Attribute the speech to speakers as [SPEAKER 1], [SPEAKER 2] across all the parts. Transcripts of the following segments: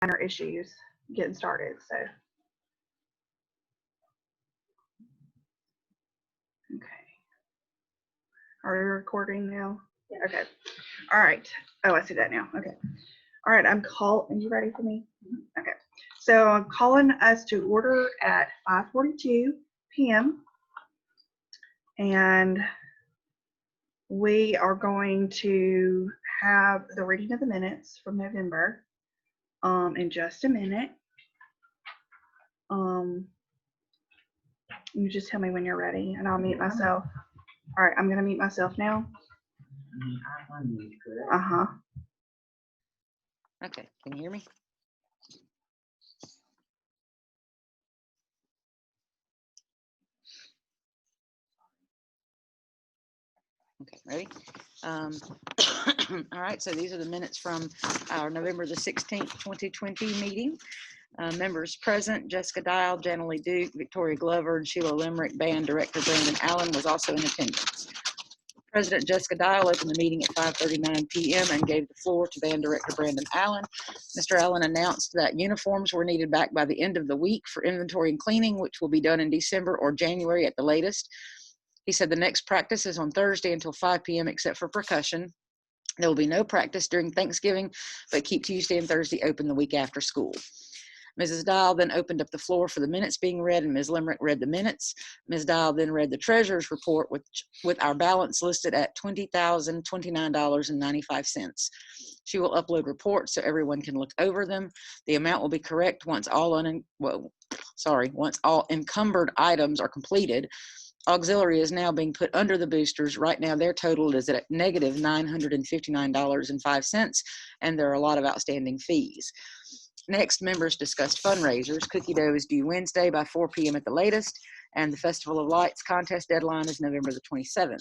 [SPEAKER 1] minor issues getting started. So, okay. Are we recording now? Yeah. Okay. All right. Oh, I see that now. Okay. All right. Are you ready for me? Mm-hmm. Okay. So I'm calling us to order at 5:42 p.m. And we are going to have the reading of the minutes from November in just a minute. You just tell me when you're ready and I'll mute myself. All right, I'm going to mute myself now. Uh-huh.
[SPEAKER 2] Okay, can you hear me? Okay, ready? All right, so these are the minutes from our November the 16th, 2020 meeting. Members present: Jessica Dial, Janalee Duke, Victoria Glover, and Sheila Limerick. Band director Brandon Allen was also in attendance. President Jessica Dial opened the meeting at 5:39 p.m. and gave the floor to Band Director Brandon Allen. Mr. Allen announced that uniforms were needed back by the end of the week for inventory and cleaning, which will be done in December or January at the latest. He said the next practice is on Thursday until 5 p.m. except for percussion. There will be no practice during Thanksgiving, but keep Tuesday and Thursday open the week after school. Mrs. Dial then opened up the floor for the minutes being read, and Ms. Limerick read the minutes. Ms. Dial then read the treasurer's report with our balance listed at $20,029.95. She will upload reports so everyone can look over them. The amount will be correct once all encumbered items are completed. Auxiliary is now being put under the boosters. Right now, their total is at negative $959.05, and there are a lot of outstanding fees. Next, members discussed fundraisers. Cookie dough is due Wednesday by 4 p.m. at the latest, and the Festival of Lights contest deadline is November the 27th.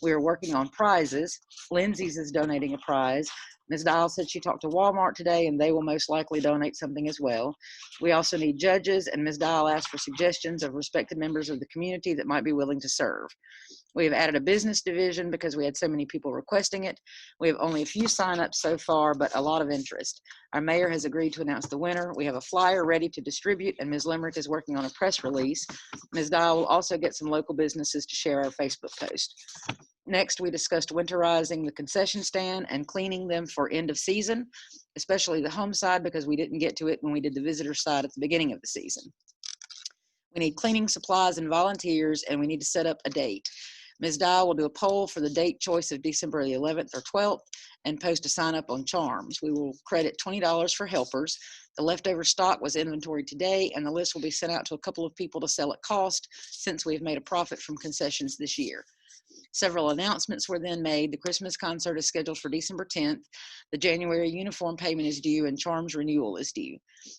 [SPEAKER 2] We are working on prizes. Lindsay's is donating a prize. Ms. Dial said she talked to Walmart today, and they will most likely donate something as well. We also need judges, and Ms. Dial asked for suggestions of respected members of the community that might be willing to serve. We have added a business division because we had so many people requesting it. We have only a few signups so far, but a lot of interest. Our mayor has agreed to announce the winner. We have a flyer ready to distribute, and Ms. Limerick is working on a press release. Ms. Dial will also get some local businesses to share our Facebook post. Next, we discussed winterizing the concession stand and cleaning them for end of season, especially the home side, because we didn't get to it when we did the visitor side at the beginning of the season. We need cleaning supplies and volunteers, and we need to set up a date. Ms. Dial will do a poll for the date choice of December the 11th or 12th and post a sign up on Charms. We will credit $20 for helpers. The leftover stock was inventoried today, and the list will be sent out to a couple of people to sell at cost since we have made a profit from concessions this year. Several announcements were then made. The Christmas concert is scheduled for December 10th. The January uniform payment is due, and Charms renewal is due.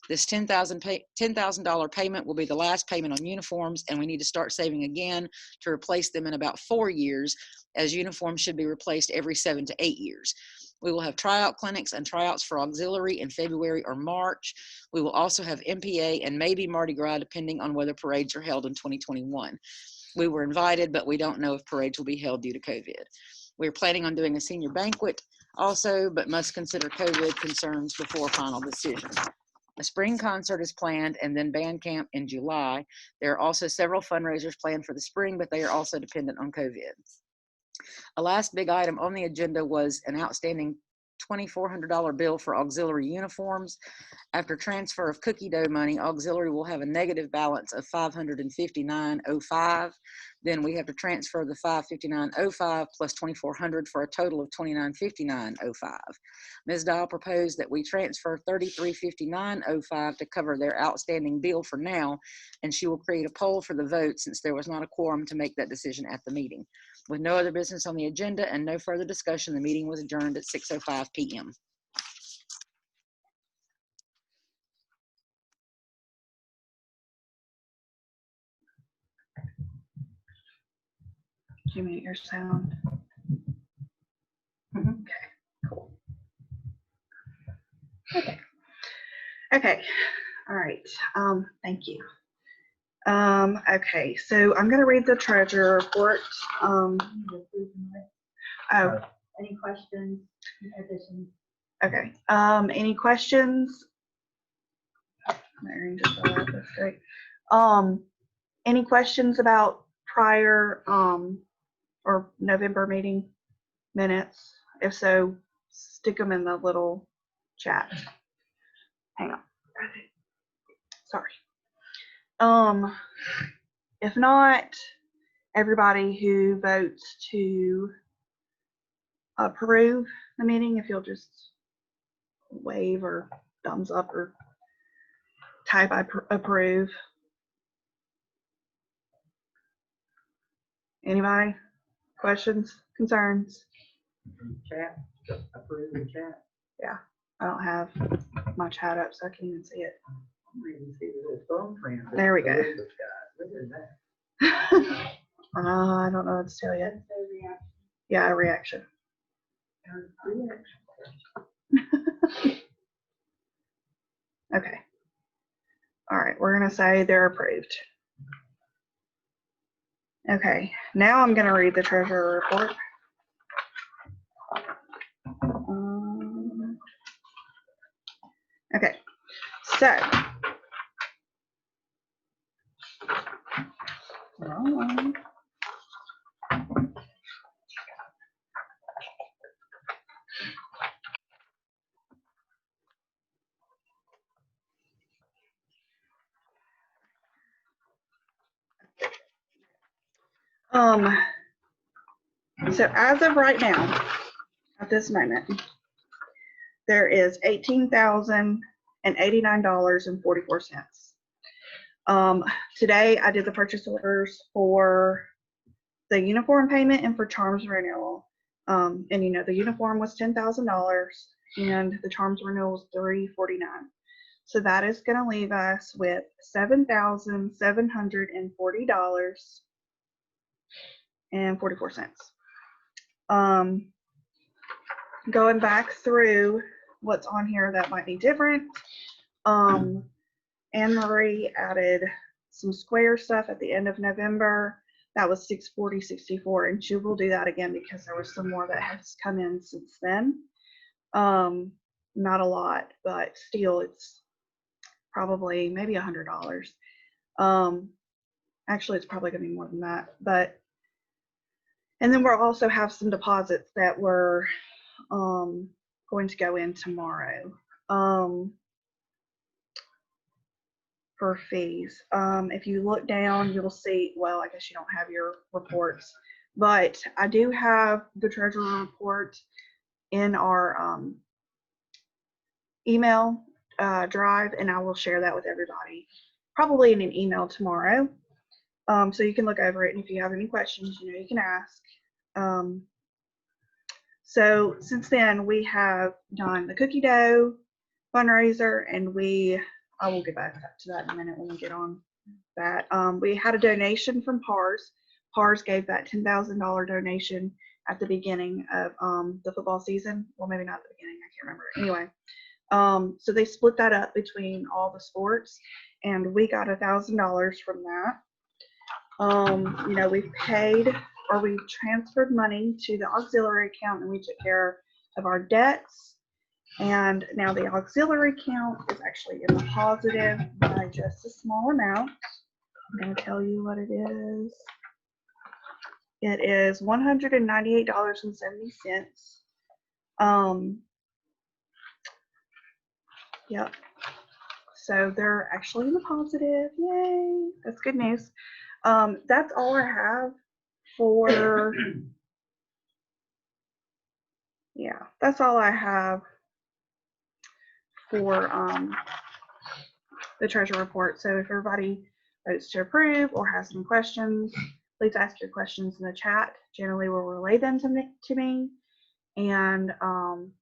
[SPEAKER 2] This $10,000 payment will be the last payment on uniforms, and we need to start saving again to replace them in about 4 years, as uniforms should be replaced every 7 to 8 years. We will have tryout clinics and tryouts for auxiliary in February or March. We will also have MPA and maybe Mardi Gras, depending on whether parades are held in 2021. We were invited, but we don't know if parades will be held due to COVID. We're planning on doing a senior banquet also, but must consider COVID concerns before final decision. A spring concert is planned, and then band camp in July. There are also several fundraisers planned for the spring, but they are also dependent on COVID. A last big item on the agenda was an outstanding $2,400 bill for auxiliary uniforms. After transfer of cookie dough money, auxiliary will have a negative balance of $559.05. Then we have to transfer the $559.05 plus $2,400 for a total of $2,959.05. Ms. Dial proposed that we transfer $3359.05 to cover their outstanding bill for now, and she will create a poll for the vote since there was not a quorum to make that decision at the meeting. With no other business on the agenda and no further discussion, the meeting was adjourned at 6:05 p.m.
[SPEAKER 1] Did you mute your sound? Okay, cool. Okay. All right. Thank you. Okay, so I'm going to read the treasurer report. Any questions? Additions? Okay. Any questions My earring just fell out. That's great. Any questions about prior or November meeting minutes? If so, stick them in the little chat. Hang on. Sorry. If not, everybody who votes to approve the meeting, if you'll just wave or thumbs up or type I approve. Anybody? Questions, concerns?
[SPEAKER 3] Chat, approve the chat.
[SPEAKER 1] Yeah, I don't have my chat up, so I can't even see it.
[SPEAKER 3] I'm reading, see the little thumbprint.
[SPEAKER 1] There we go.
[SPEAKER 3] Look at that.
[SPEAKER 1] I don't know what to tell you. Yeah, a reaction. Okay. All right, we're gonna say they're approved. Okay, now I'm gonna read the treasurer report. Okay, so. So as of right now, at this moment, there is $18,089.44. Today I did the purchase orders for the uniform payment and for charms renewal. And you know, the uniform was $10,000 and the charms renewal was $349. So that is going to leave us with $7,740.44. Going back through what's on here that might be different. Anne Marie added some square stuff at the end of November. That was $640.64, and she will do that again because there was some more that has come in since then. Not a lot, but still, it's probably maybe $100. Actually, it's probably going to be more than that. But and then we'll also have some deposits that were going to go in tomorrow for fees. If you look down, you'll see, well, I guess you don't have your reports, but I do have the treasurer report in our email drive, and I will share that with everybody, probably in an email tomorrow. So you can look over it, and if you have any questions, you know, you can ask. So since then, we have done the cookie dough fundraiser, and I will get back to that in a minute when we get on that. We had a donation from PARS. PARS gave that $10,000 donation at the beginning of the football season. Well, maybe not at the beginning, I can't remember. Anyway, so they split that up between all the sports, and we got $1,000 from that. You know, we transferred money to the auxiliary account, and we took care of our debts. And now the auxiliary account is actually in the positive by just a small amount. I'm going to tell you what it is. It is $198.70. Yep. So they're actually in the positive. Yay. That's good news. That's all I have for, yeah, that's all I have for the treasurer report. So if everybody votes to approve or has some questions, please ask your questions in the chat. Generally, we'll relay them to me, and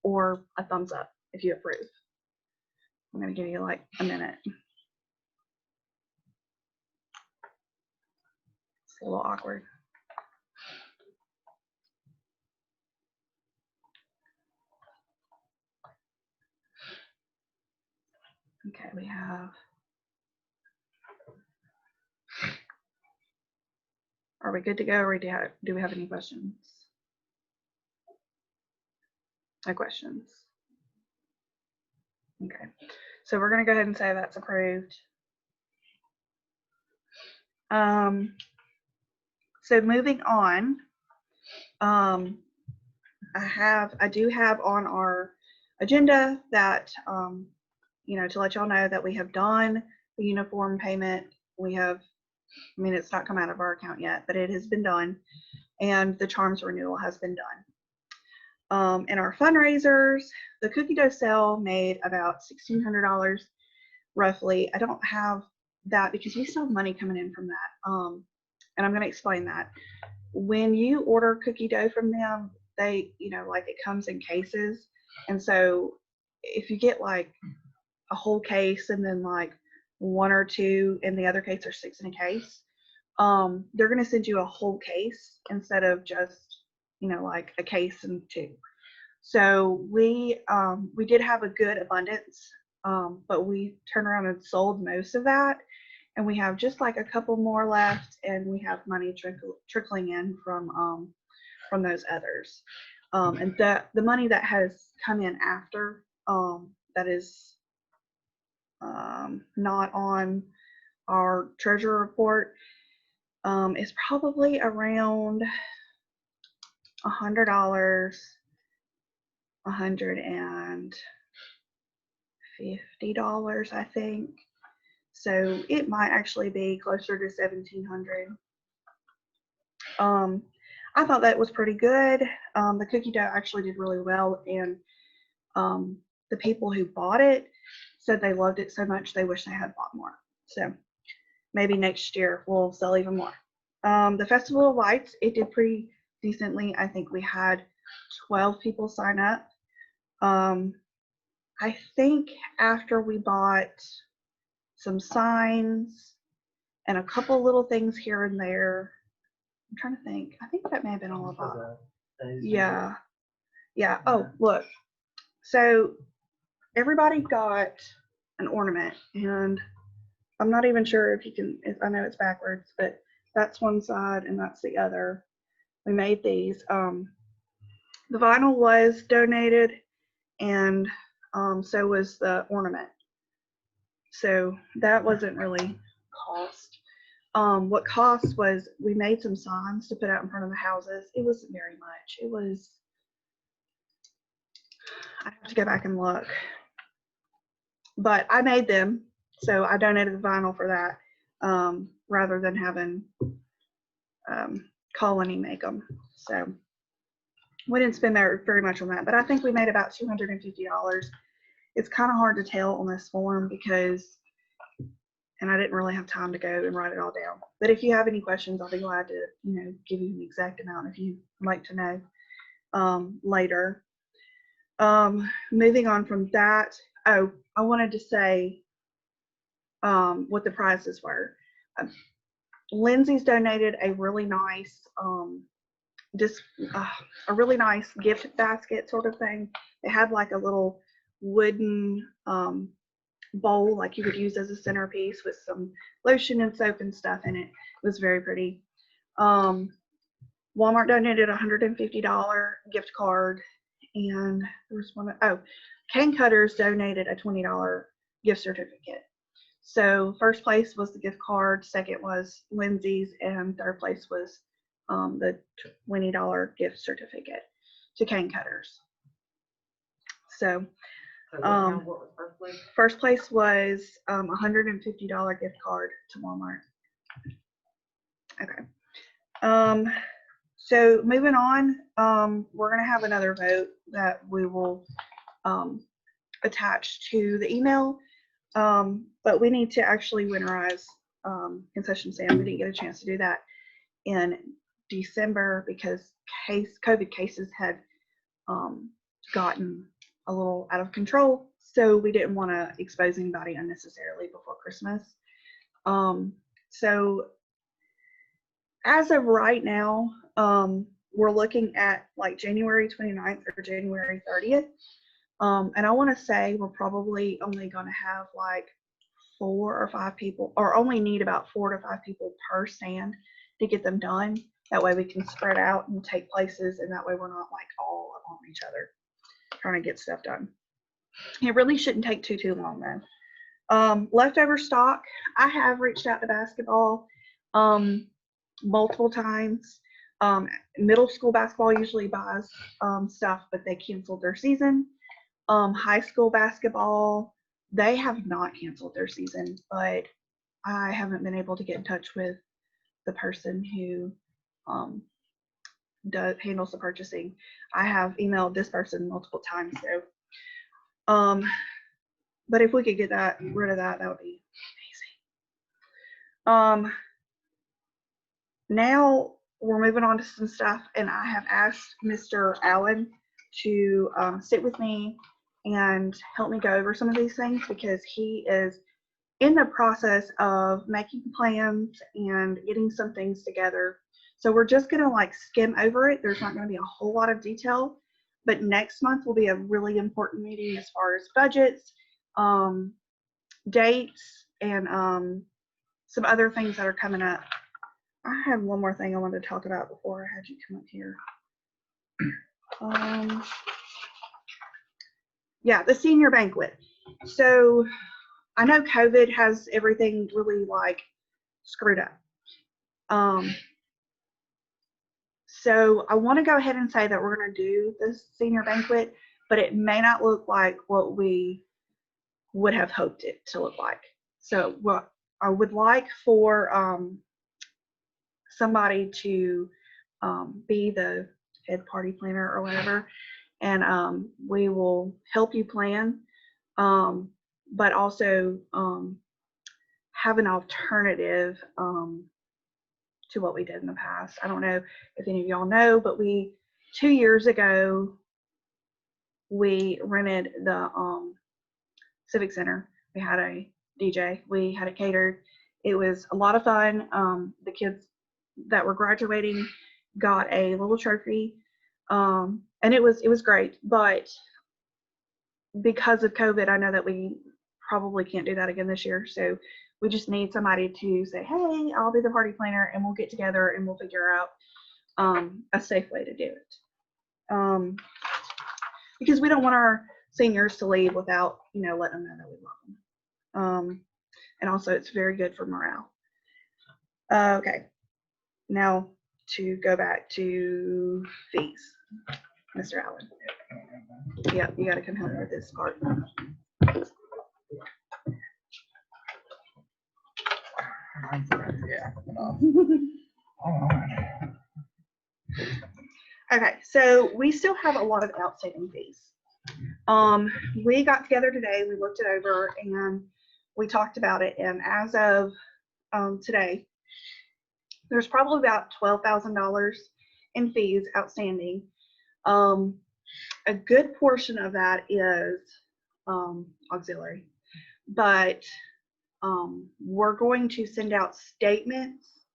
[SPEAKER 1] or a thumbs up if you approve. I'm going to give you like a minute. It's a little awkward. Okay, we have. Are we good to go, or do we have any questions? No questions. Okay, So we're gonna go ahead and say that's approved. So moving on, I do have on our agenda that, to let y'all know that we have done the uniform payment. We have, it's not come out of our account yet, but it has been done, and the Charms renewal has been done. In our fundraisers, the cookie dough sale made about $1,600 roughly. I don't have that because we still have money coming in from that. And I'm going to explain that. When you order cookie dough from them, they, it comes in cases. And so if you get like a whole case and then like 1 or 2 in the other case or 6 in a case, they're going to send you a whole case instead of just, like a case and 2. So we did have a good abundance, but we turned around and sold most of that. And we have just like a couple more left, and we have money trickling in from those others. And the money that has come in after, that is not on our treasurer report, is probably around $100, $150, I think. So it might actually be closer to $1,700. I thought that was pretty good. The cookie dough actually did really well, and the people who bought it said they loved it so much they wish they had bought more. So maybe next year we'll sell even more. The Festival of Lights, it did pretty decently. I think we had 12 people sign up. I think after we bought some signs and a couple little things here and there, I'm trying to think. I think that may have been all about it. Yeah. Yeah. Oh, look. So everybody got an ornament, and I'm not even sure if you can, I know it's backwards, but that's one side and that's the other. We made these. The vinyl was donated, and so was the ornament. So that wasn't really cost. What cost was we made some signs to put out in front of the houses. It wasn't very much. It was, I have to go back and look. But I made them, so I donated the vinyl for that, rather than having Colony make them. So we didn't spend very much on that, but I think we made about $250. It's kind of hard to tell on this form because, and I didn't really have time to go and write it all down. But if you have any questions, I'll be glad to, give you an exact amount if you'd like to know later. Moving on from that, oh, I wanted to say what the prizes were. Lindsay's donated a really nice, a really nice gift basket sort of thing. It had like a little wooden bowl like you would use as a centerpiece with some lotion and soap and stuff in it. It was very pretty. Walmart donated a $150 gift card, and there was one, Cane Cutters donated a $20 gift certificate. So first place was the gift card, second was Lindsay's, and third place was the $20 gift certificate to Cane Cutters. So
[SPEAKER 3] what was first place?
[SPEAKER 1] First place was $150 gift card to Walmart. Okay. So moving on, we're going to have another vote that we will attach to the email, but we need to actually winterize concession stand. We didn't get a chance to do that in December because COVID cases had gotten a little out of control, so we didn't want to expose anybody unnecessarily before Christmas. So as of right now, we're looking at like January 29th or January 30th. And I want to say we're probably only going to have like 4 or 5 people, or only need about 4 to 5 people per stand to get them done. That way we can spread out and take places, and that way we're not like all on each other trying to get stuff done. It really shouldn't take too long though. Leftover stock. I have reached out to basketball multiple times. Middle school basketball usually buys stuff, but they canceled their season. High school basketball, they have not canceled their season, but I haven't been able to get in touch with the person who handles the purchasing. I have emailed this person multiple times, so but if we could get rid of that, that would be amazing. Now we're moving on to some stuff, and I have asked Mr. Allen to sit with me and help me go over some of these things because he is in the process of making plans and getting some things together. So we're just going to like skim over it. There's not going to be a whole lot of detail, but next month will be a really important meeting as far as budgets, dates, and some other things that are coming up. I had one more thing I wanted to talk about before I had you come up here. Yeah, the senior banquet. So I know COVID has everything really like screwed up. So I want to go ahead and say that we're going to do this senior banquet, but it may not look like what we would have hoped it to look like. So what I would like for somebody to be the head party planner or whatever, and we will help you plan, but also have an alternative to what we did in the past. I don't know if any of y'all know, but 2 years ago, we rented the Civic Center. We had a DJ. We had it catered. It was a lot of fun. The kids that were graduating got a little trophy, and it was great. But because of COVID, I know that we probably can't do that again this year. So we just need somebody to say, hey, I'll be the party planner, and we'll get together and we'll figure out a safe way to do it. Because we don't want our seniors to leave without, letting them know that we love them. And also it's very good for morale. Okay, now to go back to fees, Mr. Allen. Yeah, you gotta come help me with this part.
[SPEAKER 4] Yeah.
[SPEAKER 1] Okay, so we still have a lot of outstanding fees. We got together today, we looked it over, and we talked about it, and as of today, there's probably about $12,000 in fees outstanding. A good portion of that is auxiliary, but we're going to send out statements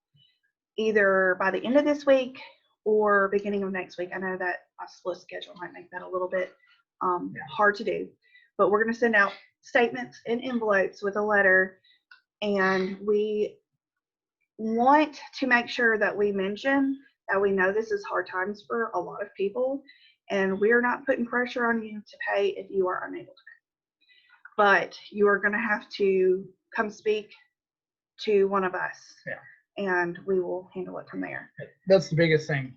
[SPEAKER 1] either by the end of this week or beginning of next week. I know that a split schedule might make that a little bit hard to do, but we're going to send out statements in envelopes with a letter, and we want to make sure that we mention that we know this is hard times for a lot of people, and we're not putting pressure on you to pay if you are unable to pay. But you are going to have to come speak to one of us, and we will handle it from there.
[SPEAKER 4] That's the biggest thing.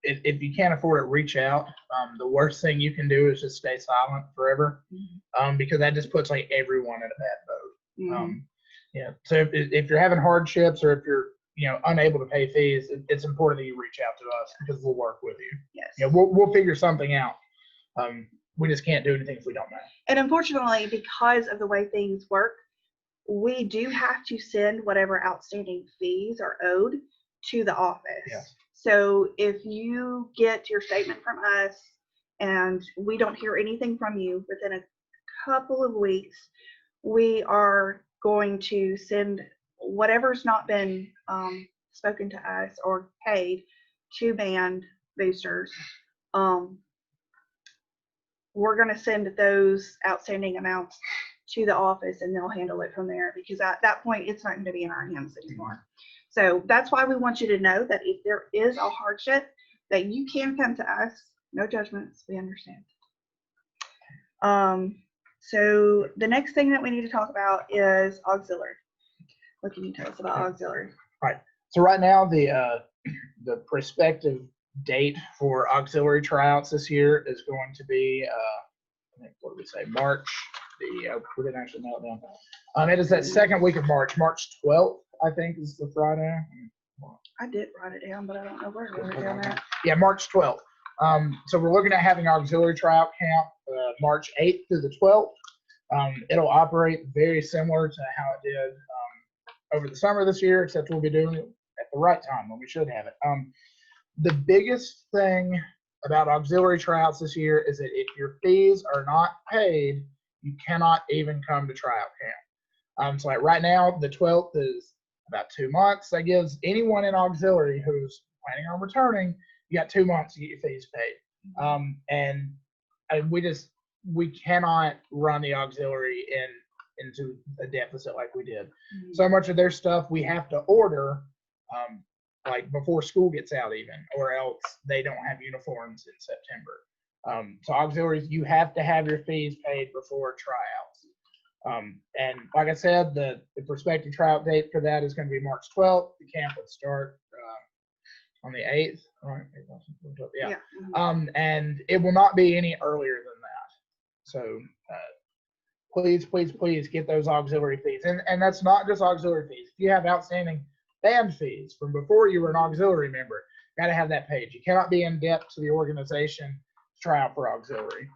[SPEAKER 4] If you can't afford it, reach out. The worst thing you can do is just stay silent forever, because that just puts like everyone in a bad boat. So if you're having hardships or if you're unable to pay fees, it's important that you reach out to us because we'll work with you.
[SPEAKER 1] Yes.
[SPEAKER 4] We'll figure something out. We just can't do anything if we don't know.
[SPEAKER 1] And unfortunately, because of the way things work, we do have to send whatever outstanding fees are owed to the office.
[SPEAKER 4] Yes.
[SPEAKER 1] So if you get your statement from us and we don't hear anything from you within a couple of weeks, we are going to send whatever's not been spoken to us or paid to band boosters. We're going to send those outstanding amounts to the office, and they'll handle it from there, because at that point it's not going to be in our hands anymore. So that's why we want you to know that if there is a hardship, that you can come to us. No judgments, we understand. So the next thing that we need to talk about is auxiliary. What can you tell us about auxiliary?
[SPEAKER 4] So right now, the prospective date for auxiliary tryouts this year is going to be, I think, what did we say, March? We didn't actually nail it down. It is that second week of March, March 12th, I think, is the Friday.
[SPEAKER 1] I did write it down, but I don't know where to write it down at.
[SPEAKER 4] Yeah, March 12th. So we're looking at having auxiliary tryout camp March 8th through the 12th. It'll operate very similar to how it did over the summer this year, except we'll be doing it at the right time when we should have it. The biggest thing about auxiliary tryouts this year is that if your fees are not paid, you cannot even come to tryout camp. So like right now, the 12th is about 2 months. That gives anyone in auxiliary who's planning on returning, you got 2 months to get your fees paid. And we cannot run the auxiliary into a deficit like we did. So much of their stuff we have to order like before school gets out even, or else they don't have uniforms in September. So auxiliaries, you have to have your fees paid before tryouts. And like I said, the prospective tryout date for that is going to be March 12th. The camp would start on the 8th, right? Yeah. And it will not be any earlier than that. So please, please, please get those auxiliary fees. And that's not just auxiliary fees. If you have outstanding band fees from before you were an auxiliary member, got to have that paid. You cannot be in debt to the organization to try out for auxiliary.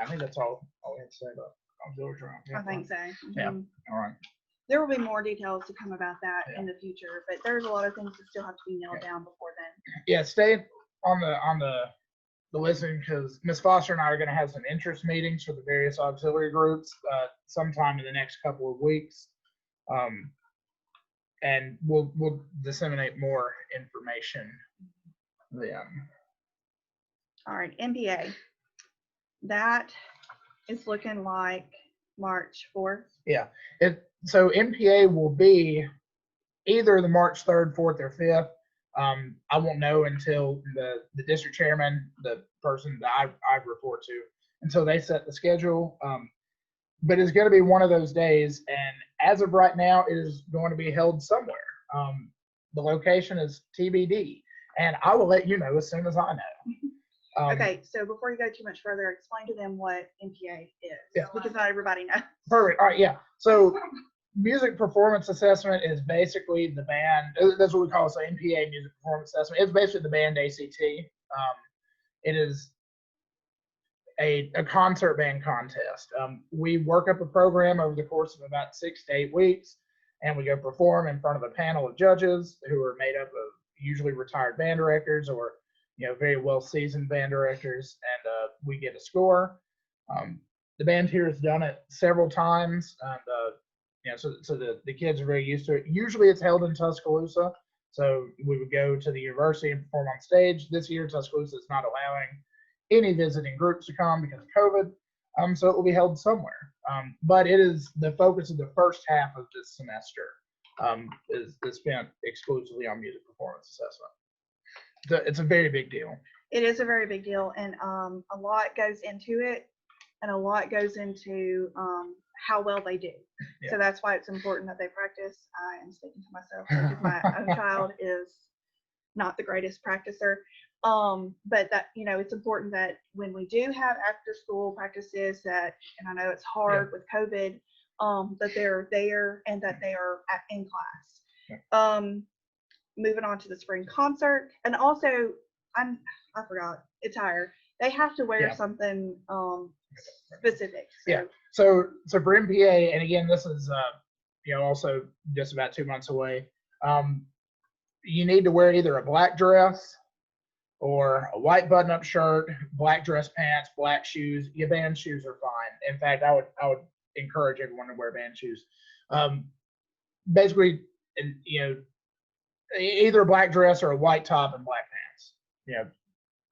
[SPEAKER 4] I think that's all we have to say about auxiliary tryout.
[SPEAKER 1] I think so.
[SPEAKER 4] Yeah. All right.
[SPEAKER 1] There will be more details to come about that in the future, but there's a lot of things that still have to be nailed down before then.
[SPEAKER 4] Yeah, stay on the listening, because Ms. Foster and I are going to have some interest meetings for the various auxiliary groups sometime in the next couple of weeks. And we'll disseminate more information then.
[SPEAKER 1] All right, MPA. That is looking like March 4th.
[SPEAKER 4] Yeah. So MPA will be either the March 3rd, 4th, or 5th. I won't know until the district chairman, the person that I report to, until they set the schedule. But it's going to be one of those days, and as of right now, it is going to be held somewhere. The location is TBD, and I will let you know as soon as I know.
[SPEAKER 1] Okay, so before you go too much further, explain to them what MPA is, because not everybody knows.
[SPEAKER 4] Perfect. All right, yeah. So music performance assessment is basically the band. That's what we call it. So MPA, music performance assessment. It's basically the band ACT. It is a concert band contest. We work up a program over the course of about 6 to 8 weeks, and we go perform in front of a panel of judges who are made up of usually retired band directors or very well seasoned band directors, and we get a score. The band here has done it several times, and so the kids are very used to it. Usually it's held in Tuscaloosa, so we would go to the university and perform on stage. This year Tuscaloosa is not allowing any visiting groups to come because of COVID, so it will be held somewhere. But it is the focus of the first half of this semester is spent exclusively on music performance assessment. It's a very big deal.
[SPEAKER 1] It is a very big deal, and a lot goes into it, and a lot goes into how well they do.
[SPEAKER 4] Yeah.
[SPEAKER 1] So that's why it's important that they practice. I am speaking to myself because my own child is not the greatest practicer. But that, it's important that when we do have after school practices and I know it's hard with COVID, that they're there and that they are in class.
[SPEAKER 4] Yeah.
[SPEAKER 1] Moving on to the spring concert, and also I forgot, attire. They have to wear something specific. So.
[SPEAKER 4] Yeah. So for MPA, and again, this is also just about 2 months away. You need to wear either a black dress or a white button-up shirt, black dress pants, black shoes. Your band shoes are fine. In fact, I would encourage everyone to wear band shoes. Basically, either a black dress or a white top and black pants.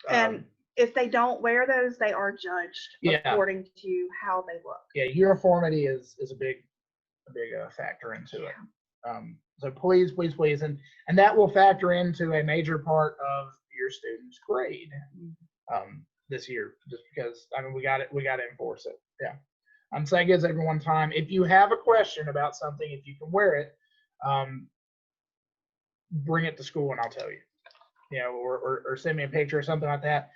[SPEAKER 1] And if they don't wear those, they are judged according to how they look.
[SPEAKER 4] Yeah, uniformity is a big factor into it. So please, please, please, and that will factor into a major part of your student's grade this year, just because we got to enforce it. On Sega gives everyone time. If you have a question about something, if you can wear it, bring it to school and I'll tell you. You know, or send me a picture or something like that.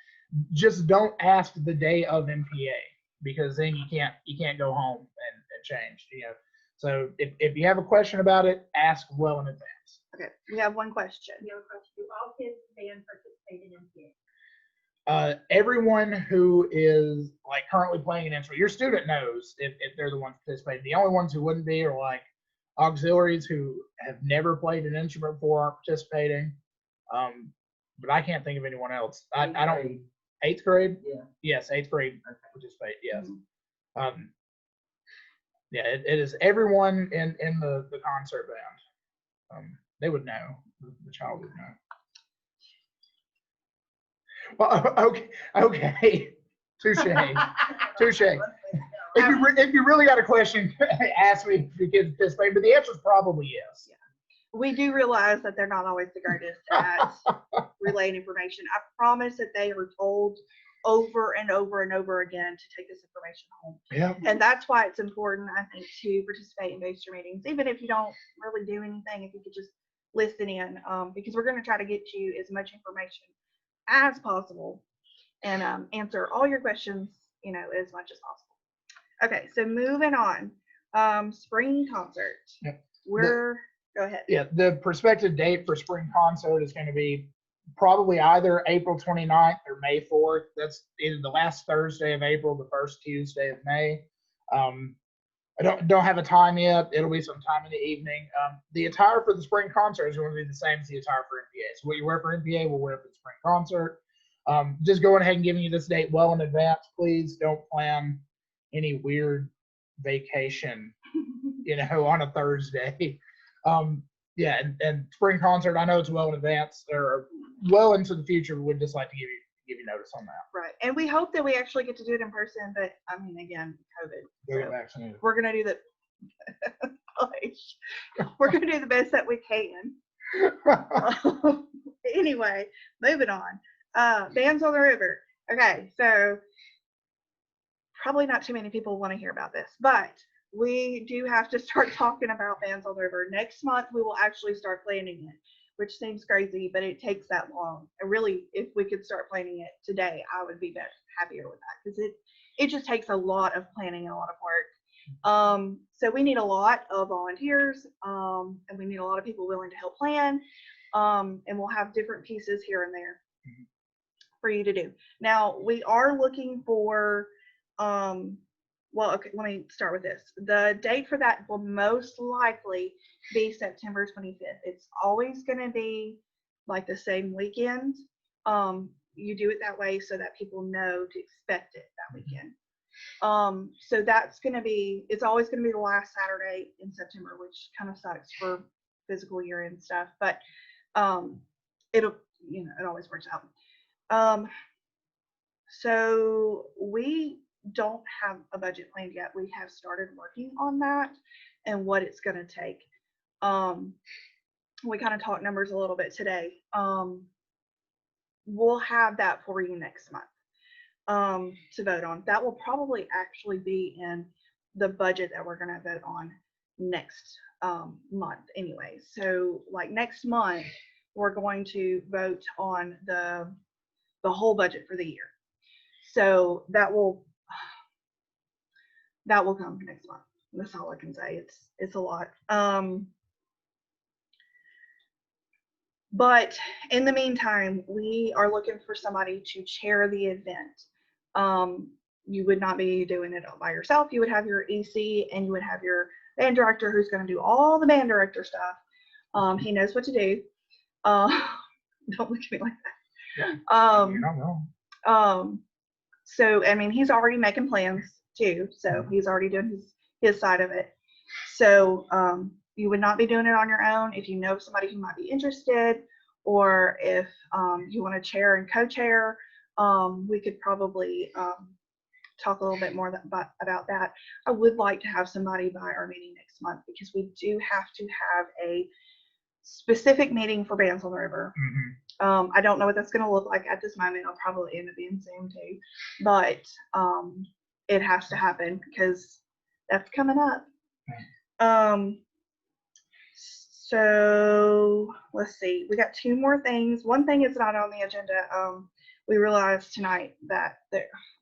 [SPEAKER 4] Just don't ask the day of MPA because then you can't go home and change. You know, so if you have a question about it, ask well in advance.
[SPEAKER 1] Okay, we have one question.
[SPEAKER 3] You have a question. Do all kids in band participate in MPA?
[SPEAKER 4] Everyone who is like currently playing an instrument, your student knows if they're the ones participating. The only ones who wouldn't be are like auxiliaries who have never played an instrument before aren't participating. But I can't think of anyone else. I don't. 8th grade?
[SPEAKER 3] Yeah.
[SPEAKER 4] Yes, 8th grade
[SPEAKER 3] Okay.
[SPEAKER 4] participate. Yes.
[SPEAKER 1] Mhm.
[SPEAKER 4] Yeah, it is everyone in the concert band. They would know. The child would know. Well, okay. Touche. If you really got a question, ask me if your kids participate. But the answer is probably yes.
[SPEAKER 1] Yeah. We do realize that they're not always the greatest at relaying information. I promise that they are told over and over and over again to take this information home.
[SPEAKER 4] Yeah.
[SPEAKER 1] And that's why it's important, I think, to participate in booster meetings, even if you don't really do anything, if you could just listen in, because we're going to try to get you as much information as possible and answer all your questions, you know, as much as possible. Okay, so moving on, spring concert.
[SPEAKER 4] Yep.
[SPEAKER 1] Go ahead.
[SPEAKER 4] Yeah, the prospective date for spring concert is going to be probably either April 29th or May 4th. That's either the last Thursday of April, the first Tuesday of May. I don't have a time yet. It'll be sometime in the evening. The attire for the spring concert is going to be the same as the attire for MPA. So what you wear for MPA, we'll wear for the spring concert. Just going ahead and giving you this date well in advance. Please don't plan any weird vacation, you know, on a Thursday. Yeah, and spring concert, I know it's well in advance or well into the future. We'd just like to give you notice on that.
[SPEAKER 1] Right, and we hope that we actually get to do it in person, but I mean, again, COVID. So
[SPEAKER 4] Vaccinated.
[SPEAKER 1] we're gonna do the we're gonna do the best that we can. Anyway, moving on. Bands on the River. Okay, so probably not too many people want to hear about this, but we do have to start talking about Bands on the River. Next month, we will actually start planning it, which seems crazy, but it takes that long. And really, if we could start planning it today, I would be happier with that because it just takes a lot of planning and a lot of work. So we need a lot of volunteers, and we need a lot of people willing to help plan. And we'll have different pieces here and there for you to do. Now, we are looking for well, okay, let me start with this. The date for that will most likely be September 25th. It's always going to be like the same weekend. You do it that way so that people know to expect it that weekend. So that's going to be, it's always going to be the last Saturday in September, which kind of sucks for physical year end stuff, but it'll, you know, it always works out. So we don't have a budget planned yet. We have started working on that and what it's going to take. We kind of talked numbers a little bit today. We'll have that for you next month to vote on. That will probably actually be in the budget that we're going to vote on next month anyway. So like next month, we're going to vote on the whole budget for the year. So that will come next month. That's all I can say. It's a lot. But in the meantime, we are looking for somebody to chair the event. You would not be doing it all by yourself. You would have your EC and you would have your band director who's going to do all the band director stuff. He knows what to do. Don't look at me like that.
[SPEAKER 4] Yeah. You're not wrong.
[SPEAKER 1] So, I mean, he's already making plans too. So he's already doing his side of it. So you would not be doing it on your own. If you know somebody who might be interested, or if you want to chair and co-chair, we could probably talk a little bit more about that. I would like to have somebody by our meeting next month because we do have to have a specific meeting for Bands on the River. I don't know what that's going to look like at this moment. I'll probably end up being Zoom too, but it has to happen because that's coming up. So let's see, we got two more things. One thing is not on the agenda. We realized tonight that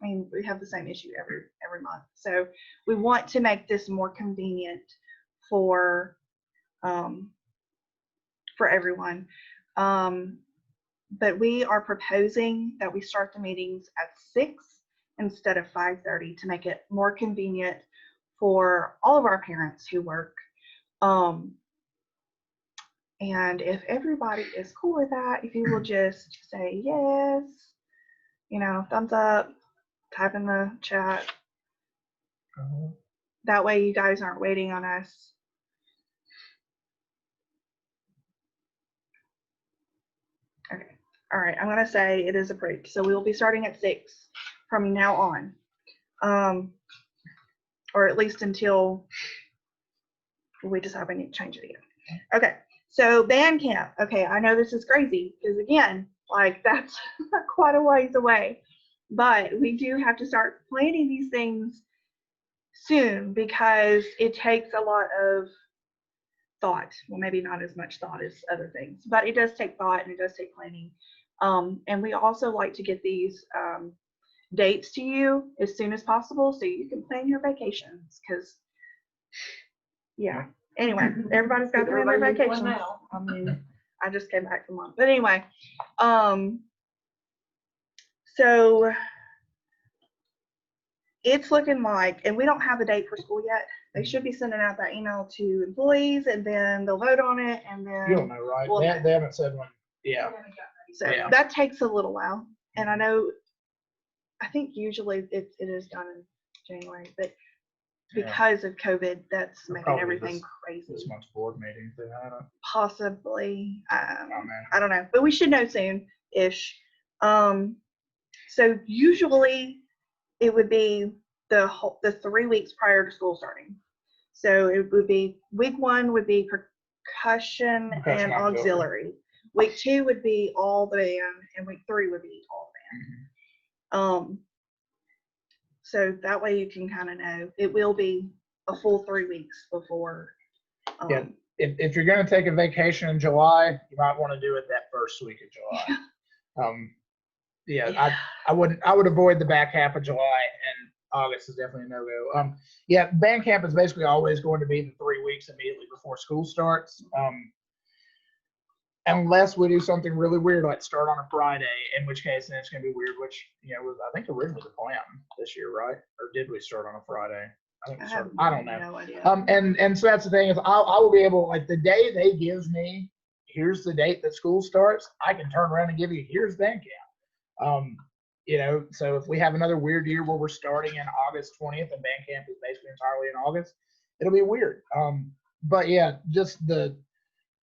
[SPEAKER 1] we have the same issue every month. So we want to make this more convenient for everyone. But we are proposing that we start the meetings at 6 instead of 5:30 to make it more convenient for all of our parents who work. And if everybody is cool with that, if you will just say yes, thumbs up, type in the chat. That way you guys aren't waiting on us. Okay. All right. I'm going to say it is approved. So we will be starting at 6 from now on. Or at least until we decide we need to change it again. Okay. So band camp. Okay. I know this is crazy because again, that's quite a ways away, but we do have to start planning these things soon because it takes a lot of thought. Well, maybe not as much thought as other things, but it does take thought and it does take planning. And we also like to get these dates to you as soon as possible so you can plan your vacations because, yeah. Anyway, everybody's got to plan their vacations. I mean, I just came back from one. But anyway, so it's looking like, and we don't have a date for school yet. They should be sending out that email to employees and then they'll vote on it and then
[SPEAKER 4] You don't know, right?
[SPEAKER 1] we'll know.
[SPEAKER 4] They haven't said one. Yeah.
[SPEAKER 1] So
[SPEAKER 4] Yeah.
[SPEAKER 1] that takes a little while. And I think usually it is done in January, but
[SPEAKER 4] Yeah.
[SPEAKER 1] because of COVID, that's making
[SPEAKER 4] Probably
[SPEAKER 1] everything
[SPEAKER 4] This
[SPEAKER 1] crazy.
[SPEAKER 4] month's board meeting. They had it.
[SPEAKER 1] Possibly.
[SPEAKER 4] Oh, man.
[SPEAKER 1] I don't know, but we should know soon-ish. So usually it would be the 3 weeks prior to school starting. So it would be week 1 would be percussion and auxiliary. Week 2 would be all the band, and week 3 would be all band. So that way you can kind of know it will be a full 3 weeks before.
[SPEAKER 4] Yeah. If you're going to take a vacation in July, you might want to do it that first week of July. Yeah. I would avoid the back half of July, and August is definitely a no-go. Yeah, band camp is basically always going to be the 3 weeks immediately before school starts. Unless we do something really weird, like start on a Friday, in which case then it's going to be weird, which, was, I think, originally the plan this year, right? Or did we start on a Friday? I think we started, I don't know.
[SPEAKER 1] No idea.
[SPEAKER 4] And so that's the thing is I will be able, like the day they give me, here's the date that school starts, I can turn around and give you, here's band camp. So if we have another weird year where we're starting in August 20th and band camp is basically entirely in August, it'll be weird. But yeah, just the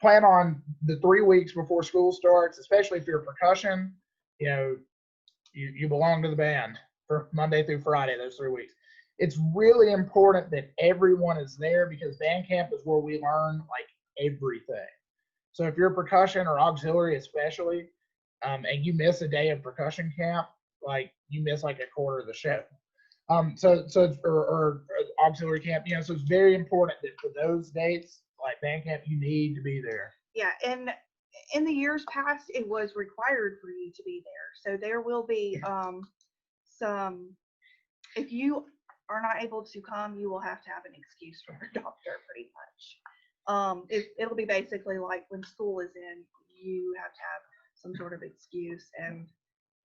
[SPEAKER 4] plan on the 3 weeks before school starts, especially if you're percussion, you belong to the band for Monday through Friday, those 3 weeks. It's really important that everyone is there because band camp is where we learn like everything. So if you're percussion or auxiliary especially, and you miss a day of percussion camp, like you miss like a quarter of the show. So it's, or auxiliary camp, so it's very important that for those dates, like band camp, you need to be there.
[SPEAKER 1] Yeah, and in the years past, it was required for you to be there. So there will be some, if you are not able to come, you will have to have an excuse from your doctor pretty much. It'll be basically like when school is in, you have to have some sort of excuse and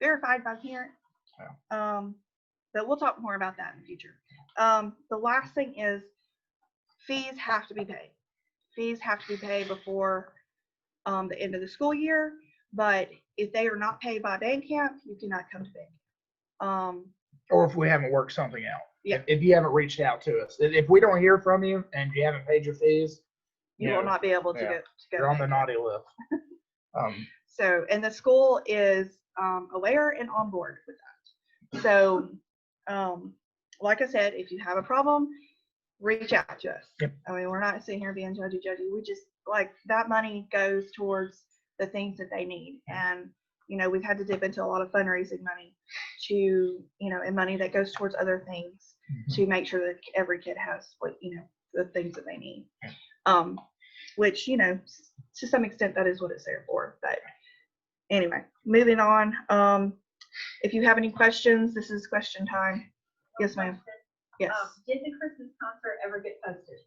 [SPEAKER 1] verified by parent.
[SPEAKER 4] Yeah.
[SPEAKER 1] But we'll talk more about that in the future. The last thing is fees have to be paid. Fees have to be paid before the end of the school year, but if they are not paid by band camp, you cannot come to band camp.
[SPEAKER 4] Or if we haven't worked something out.
[SPEAKER 1] Yeah.
[SPEAKER 4] If you haven't reached out to us. If we don't hear from you and you haven't paid your fees,
[SPEAKER 1] You will not be able to go.
[SPEAKER 4] You're on the naughty list.
[SPEAKER 1] So, and the school is aware and on board with that. So, like I said, if you have a problem, reach out to us.
[SPEAKER 4] Yep.
[SPEAKER 1] I mean, we're not sitting here being judgy. We just like that money goes towards the things that they need. And, we've had to dip into a lot of fundraising money to, and money that goes towards other things to make sure that every kid has what, the things that they need. Which, to some extent that is what it's there for. But anyway, moving on. If you have any questions, this is question time. Yes, ma'am. Yes.
[SPEAKER 3] Did the Christmas concert ever get posted?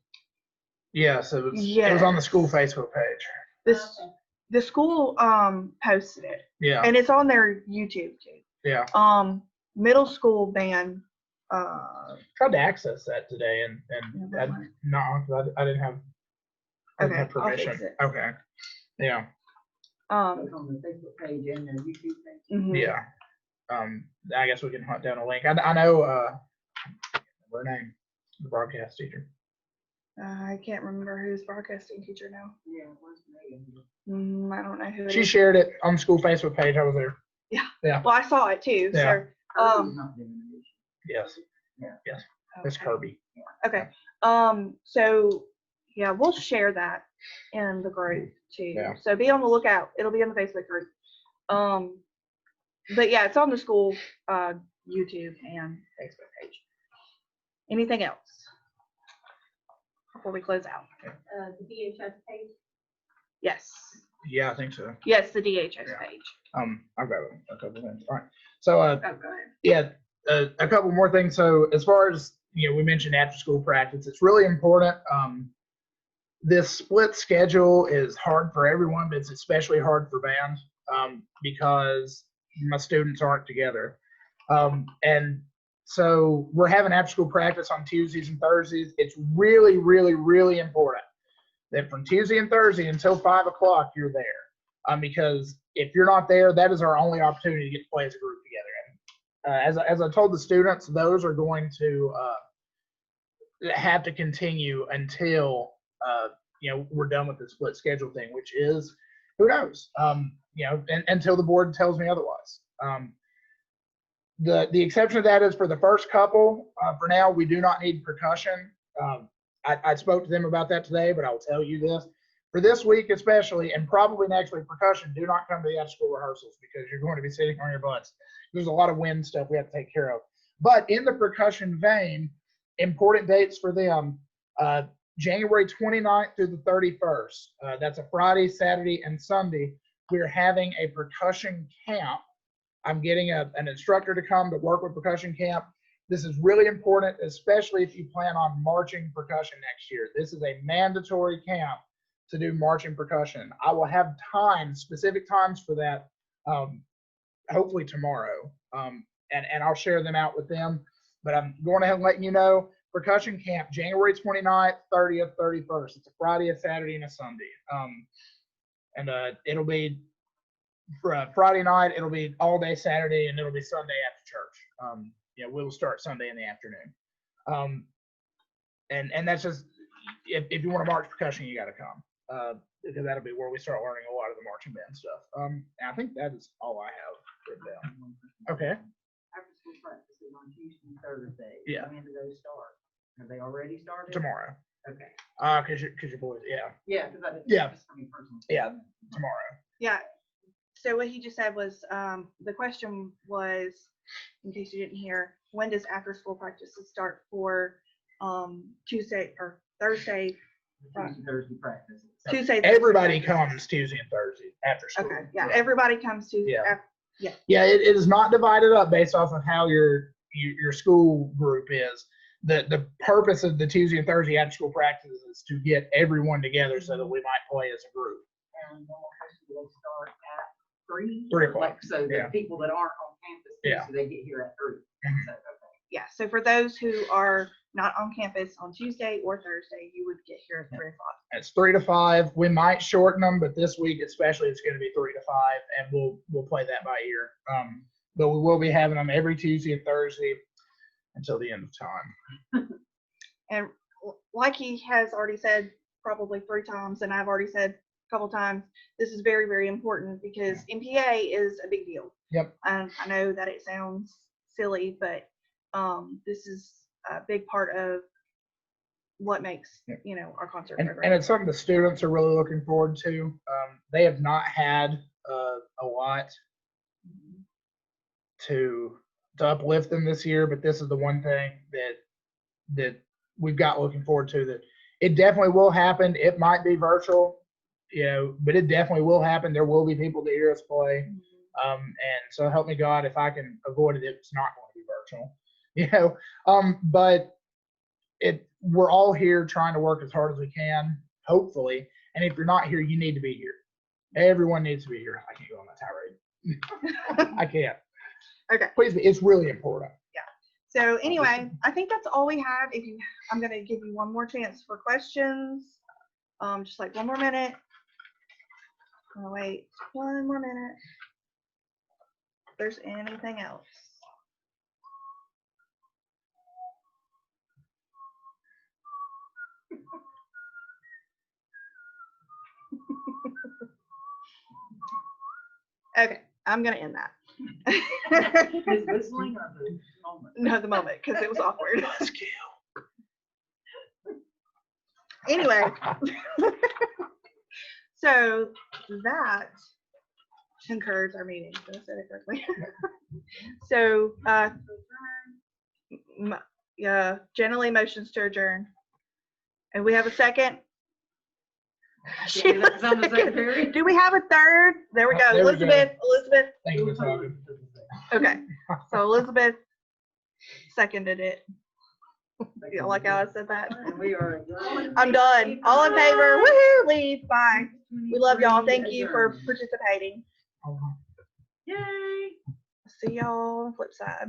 [SPEAKER 4] Yeah, so it was on the school Facebook page.
[SPEAKER 1] This
[SPEAKER 3] Okay.
[SPEAKER 1] the school posted it,
[SPEAKER 4] Yeah,
[SPEAKER 1] and it's on their YouTube too.
[SPEAKER 4] yeah.
[SPEAKER 1] Middle school band.
[SPEAKER 4] Tried to access that today and
[SPEAKER 1] Yeah,
[SPEAKER 4] I,
[SPEAKER 1] that one.
[SPEAKER 4] no, I didn't have
[SPEAKER 1] Okay, I'll
[SPEAKER 4] permission.
[SPEAKER 1] fix it.
[SPEAKER 4] Okay. Yeah.
[SPEAKER 1] Um,
[SPEAKER 5] on the Facebook page and the YouTube page.
[SPEAKER 1] mhm.
[SPEAKER 4] Yeah. I guess we can hunt down a link. I know her name, the broadcast teacher.
[SPEAKER 1] I can't remember who's broadcasting teacher now.
[SPEAKER 5] Yeah, it was Megan.
[SPEAKER 1] I don't know who it
[SPEAKER 4] She
[SPEAKER 1] is.
[SPEAKER 4] shared it on the school Facebook page. I was there.
[SPEAKER 1] Well, I saw it too.
[SPEAKER 4] Yeah.
[SPEAKER 5] Kirby's not doing it.
[SPEAKER 4] Yes.
[SPEAKER 5] Yeah.
[SPEAKER 4] Yes.
[SPEAKER 1] So,
[SPEAKER 4] That's
[SPEAKER 1] okay.
[SPEAKER 4] Kirby.
[SPEAKER 1] Okay. So yeah, we'll share that in the group too.
[SPEAKER 4] Yeah.
[SPEAKER 1] So be on the lookout. It'll be in the Facebook group. But yeah, it's on the school YouTube and Facebook page. Anything else before we close out?
[SPEAKER 3] The DHS page?
[SPEAKER 1] Yes.
[SPEAKER 4] Yeah, I think so.
[SPEAKER 1] Yes, the DHS
[SPEAKER 4] Yeah.
[SPEAKER 1] page.
[SPEAKER 4] I've got a couple things. All right. So
[SPEAKER 1] Oh, go ahead.
[SPEAKER 4] yeah, a couple more things. So as far as, we mentioned after school practice, it's really important. This split schedule is hard for everyone, but it's especially hard for band because my students aren't together. And so we're having after school practice on Tuesdays and Thursdays. It's really, really, really important that from Tuesday and Thursday until 5 o'clock, you're there. Because if you're not there, that is our only opportunity to get to play as a group together. And as I told the students, those are going to have to continue until we're done with the split schedule thing, which is, who knows, until the board tells me otherwise. The exception of that is for the first couple. For now, we do not need percussion. I spoke to them about that today, but I will tell you this. For this week especially, and probably next week, percussion, do not come to the after-school rehearsals because you're going to be sitting on your butts. There's a lot of wind stuff we have to take care of. But in the percussion vein, important dates for them, January 29th through the 31st. That's a Friday, Saturday, and Sunday. We're having a percussion camp. I'm getting an instructor to come to work with percussion camp. This is really important, especially if you plan on marching percussion next year. This is a mandatory camp to do marching percussion. I will have specific times for that, hopefully tomorrow. And I'll share them out with them. But I'm going ahead and letting you know, percussion camp, January 29th, 30th, 31st. It's a Friday, a Saturday, and a Sunday. It'll be for Friday night, it'll be all day Saturday, and it'll be Sunday after church. We'll start Sunday in the afternoon. And that's just, if you want to march percussion, you got to come. Because that'll be where we start learning a lot of the marching band stuff. And I think that is all I have written down. Okay.
[SPEAKER 5] After school practice is on Tuesday and Thursday.
[SPEAKER 4] Yeah.
[SPEAKER 5] When do those start? Have they already started?
[SPEAKER 4] Tomorrow.
[SPEAKER 5] Okay.
[SPEAKER 4] Cause your boys, yeah,
[SPEAKER 5] Yeah, because I didn't.
[SPEAKER 4] Yeah.
[SPEAKER 5] Personally.
[SPEAKER 4] Yeah. tomorrow.
[SPEAKER 1] Yeah. So what he just said was, the question was, in case you didn't hear, when does after school practices start for Tuesday or Thursday?
[SPEAKER 5] Tuesday, Thursday practice.
[SPEAKER 1] Tuesday.
[SPEAKER 4] Everybody comes Tuesday and Thursday after school.
[SPEAKER 1] Okay, yeah, everybody comes to.
[SPEAKER 4] Yeah. Yeah, it is not divided up based off of how your school group is. The purpose of the Tuesday and Thursday after school practices is to get everyone together so that we might play as a group.
[SPEAKER 5] And they start at 3.
[SPEAKER 4] 3 o'clock,
[SPEAKER 5] Like, so the
[SPEAKER 4] yeah.
[SPEAKER 5] people that aren't on campus,
[SPEAKER 4] Yeah.
[SPEAKER 5] so they get here at 3.
[SPEAKER 4] Mhm.
[SPEAKER 5] So, okay.
[SPEAKER 1] Yeah, so for those who are not on campus on Tuesday or Thursday, you would get here at 3 o'clock.
[SPEAKER 4] It's 3 to 5. We might shorten them, but this week especially, it's going to be 3 to 5, and we'll play that by ear. But we will be having them every Tuesday and Thursday until the end of time.
[SPEAKER 1] And like he has already said probably 3 times, and I've already said a couple times, this is very, very important because MPA is a big deal.
[SPEAKER 4] Yep.
[SPEAKER 1] And I know that it sounds silly, but this is a big part of what makes,
[SPEAKER 4] Yep.
[SPEAKER 1] our concert
[SPEAKER 4] And
[SPEAKER 1] program.
[SPEAKER 4] it's something the students are really looking forward to. They have not had a lot to uplift them this year, but this is the one thing that that we've got looking forward to. That it definitely will happen. It might be virtual, but it definitely will happen. There will be people to hear us play. And so help me God if I can avoid it, it's not going to be virtual, but we're all here trying to work as hard as we can, hopefully. And if you're not here, you need to be here. Everyone needs to be here. I can't go on that tirade. I can't.
[SPEAKER 1] Okay.
[SPEAKER 4] Please, it's really important.
[SPEAKER 1] So anyway, I think that's all we have. I'm going to give you one more chance for questions. Just like one more minute. Oh, wait, one more minute. If there's anything else. Okay, I'm going to end that.
[SPEAKER 5] Is whistling or the moment?
[SPEAKER 1] No, the moment, because it was awkward. Anyway, so that concurs our meeting. Did I say that correctly? So, generally motions to adjourn. And we have a second.
[SPEAKER 5] Okay, that sounds the secretary.
[SPEAKER 1] Do we have a third? There we go.
[SPEAKER 4] There we go.
[SPEAKER 1] Elizabeth.
[SPEAKER 4] Thank you, Ms. Hogan.
[SPEAKER 1] Okay. So Elizabeth seconded it. You don't like how I said that?
[SPEAKER 5] And we are adjourned.
[SPEAKER 1] I'm done. All in favor? Woohoo! Leave. Bye. We love y'all. Thank you for participating.
[SPEAKER 5] Yay.
[SPEAKER 1] See y'all on the flip side.